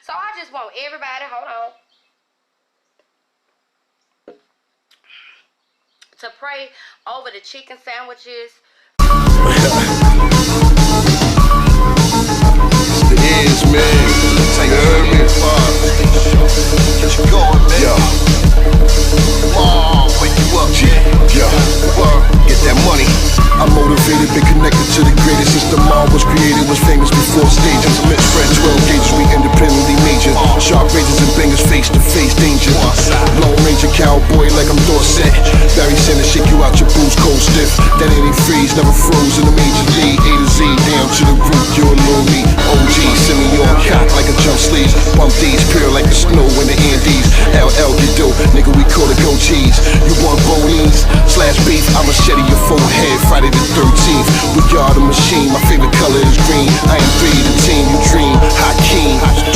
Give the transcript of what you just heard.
So I just want everybody, hold on, to pray over the chicken sandwiches. It is, man. Take it heard me, get you going, man. Yo. Oh, wake you up, G. Yo. Get that money. I'm motivated, been connected to the greatest. Since the mob was created, was famous before stages. Lit spread 12 gauges, we independently major. Sharp razors and bangers, face to face danger. Lone Ranger cowboy like I'm Dorset. Barry Sanders shake you out your boots cold stiff. That ain't a freeze, never froze in the major league. A to Z, down to the root, you're a little me. OG, send me on cock like a jump sleeves. Bump these, pure like the snow in the Andes. LL get dope, nigga, we call it goat cheese. You want bonies, slash beef, I'ma shed your forehead Friday the 13th. We are the machine, my favorite color is green. I am 3, the team you dream, Hakeem.